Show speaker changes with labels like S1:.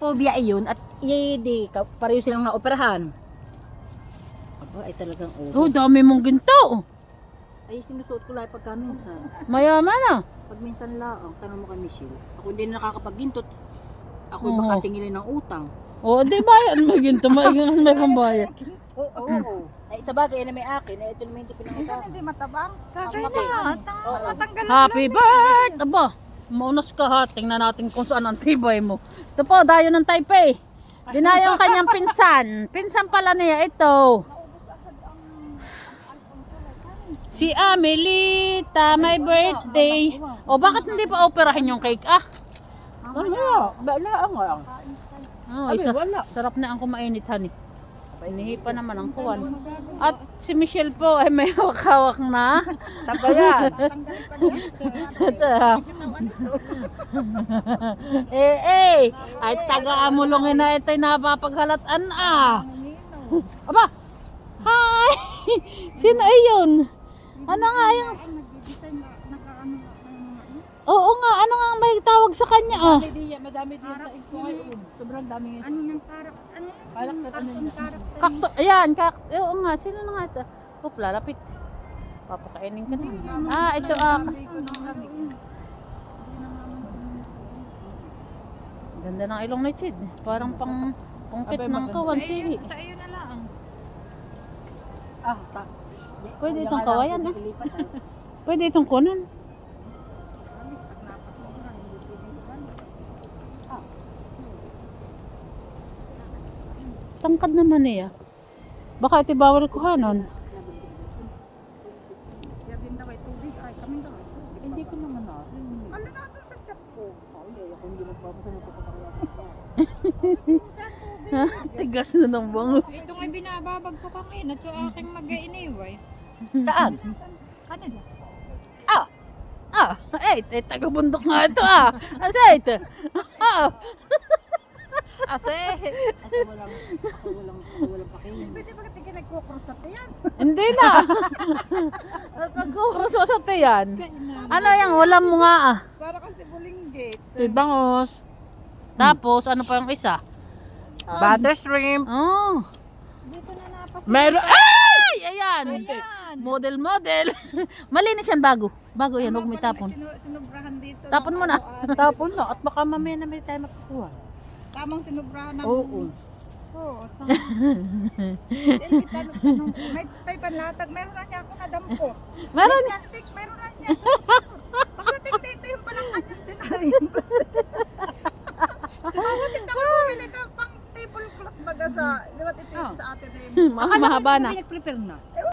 S1: phobia iyon at di pareho silang naoperahan. Aba, ay talagang
S2: Oh, dami mong ginto.
S1: Ay, sinusuot ko lang pagka minsan.
S2: Mayaman ah.
S1: Pag minsan lang, tanong mo kay Michelle. Ako hindi na nakakapaggintot. Ako
S2: Oo.
S1: baka singilin ng utang.
S2: Oh, di ba yan? May ginto, may pambayad.
S1: Oo. Ay, sa bagay na may akin, ay ito naman hindi
S3: Minsan
S1: pinakita.
S3: hindi matabang.
S4: Kakay
S3: Ang
S4: na,
S3: laki.
S4: matanggal
S2: Happy birthday! Aba, maunas ka ha. Tingnan natin kung saan ang tibay mo. Ito po, dayo ng Taipei. Dinayo ang kanyang pinsan. Pinsan pala niya ito.
S3: Naubos agad ang Alfonso like.
S2: Si Amelita, my birthday. O bakit hindi pa operahin yung cake? Ah,
S1: Bala nga.
S2: oh,
S1: Abi,
S2: isa,
S1: wala.
S2: sarap na ang kumainit, honey. Inihipa naman ang kuwan. At si Michelle po ay may hawak-hawak na.
S1: Tabayan.
S3: Tanggal pa niya.
S2: Ito.
S3: Katawan ito.
S2: Ay taga-amulongin na ito'y napapaghalatan ah. Aba! Hi! Sino ayun? Ano nga yung...
S3: Ang nagdi-design na nakaano ano.
S2: Oo nga, ano nga ang may tawag sa kanya ah?
S1: Madami diyan sa ito ngayon. Sobrang dami nga.
S3: Ano ng karak? Ano?
S1: Parang ano
S3: Karton
S1: niya.
S3: karak.
S2: Kakto, ayan, oo nga, sino na nga ito? Oop, lalapit. Papakainin ka na. Ah, ito ah. Ganda ng ilong ni Chid. Parang pangkit ng kawan. Sige.
S4: Sa iyo na lang.
S1: Ah,
S2: Pwede itong kawayan ah. Pwede itong kunan. Tangkad naman niya. Baka ito bawal kuhanon.
S3: Siya din daw ay tubig. Ay, kami daw ay tubig.
S1: Hindi ko naman na.
S3: Ano na doon sa chat ko?
S1: Ako hindi nagpapasa na ito
S3: Minsan tubig.
S2: Tigas na ng bangus.
S4: Ito nga'y binababag ko kami. At yung aking mag-iiniway.
S1: Taan.
S4: Kanila.
S2: Taga-bundok nga ito ah. Asait.
S4: Ase.
S1: Ako walang pakinig.
S3: Pwede ba kasi nagkukros at yan?
S2: Hindi na. Nagkukros mo sa tiyan. Ano yan? Walang mo nga ah.
S3: Para kasi bulinggit.
S1: Ito'y bangos.
S2: Tapos ano pa yung isa?
S1: Butter shrimp.
S2: Oh.
S4: Dito na napas.
S1: Meron.
S2: Ay! Ayan.
S4: Ayan.
S2: Model. Malinis yan bago. Bago yan. Huwag may tapon.
S3: Sinubrahan dito.
S2: Tapon
S3: ng
S2: mo na.
S3: araw-araw.
S1: Tapon na. At baka mamaya na may tayo makukuha.
S3: Tamang sinubrahan ng...
S1: Oo.
S3: Oo, tama. Silvi, tanong ko, may panlatag, meron na niya ako nadampot.
S2: Meron.
S3: May plastic, meron na niya. Pagdating dito yung palang kanyang dinari yung plastic. Pagdating ako bumili ka pang tablecloth baga sa, di ba titip sa atin na yun.
S2: Mahaba na.
S1: Nag-prepare na.